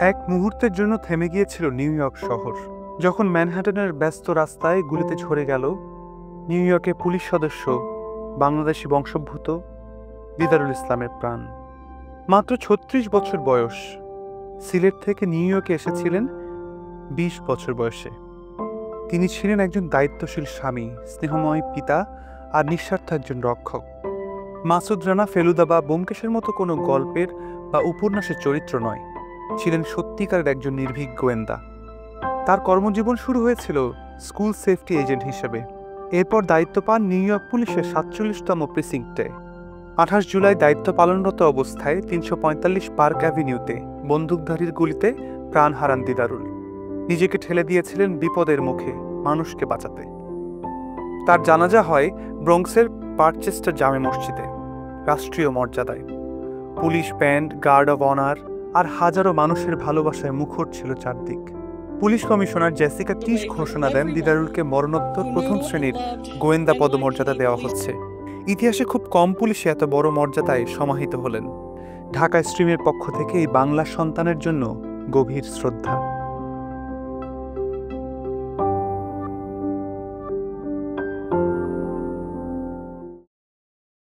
এক মুহূর্তের জন্য থেমে গিয়েছিল নিউ ইয়র্ক শহর, যখন ম্যানহাটনের ব্যস্ত রাস্তায় গুলিতে ঝরে গেল নিউ ইয়র্কে পুলিশ সদস্য বাংলাদেশি বংশোদ্ভূত দিদারুল ইসলামের প্রাণ। মাত্র ৩৬ বছর বয়স। সিলেট থেকে নিউ ইয়র্কে এসেছিলেন ২০ বছর বয়সে। তিনি ছিলেন একজন দায়িত্বশীল স্বামী, স্নেহময় পিতা আর নিঃস্বার্থ একজন রক্ষক। মাসুদ রানা, ফেলুদা বা ব্যোমকেশের মতো কোনো গল্পের বা উপন্যাসের চরিত্র নয়, ছিলেন সত্যিকারের একজন নির্ভীক গোয়েন্দা। তার কর্মজীবন শুরু হয়েছিল স্কুল সেফটি এজেন্ট হিসেবে। এরপর দায়িত্ব পান নিউ ইয়র্ক পুলিশের ৪৭তম প্রিসিংক্টে। ২৮ জুলাই দায়িত্ব পালনরত অবস্থায় ৩৪৫ পার্ক অ্যাভিনিউতে বন্দুকধারীর গুলিতে প্রাণ হারান দিদারুল। নিজেকে ঠেলে দিয়েছিলেন বিপদের মুখে মানুষকে বাঁচাতে। তার জানাজা হয় ব্রঙ্কসের পারচেস্টার জামে মসজিদে, রাষ্ট্রীয় মর্যাদায়। Police band, guard of honour আর হাজারো মানুষের ভালোবাসায় মুখর ছিল চারদিক। পুলিশ কমিশনার জেসিকা টিশ ঘোষণা দেন দিদারুলকে মরণোত্তর প্রথম শ্রেণীর গোয়েন্দা পদমর্যাদা দেওয়া হচ্ছে। ইতিহাসে খুব কম পুলিশে এত বড় মর্যাদায় সমাহিত হলেন। ঢাকা স্ট্রিমের পক্ষ থেকে এই বাংলা সন্তানের জন্য গভীর শ্রদ্ধা।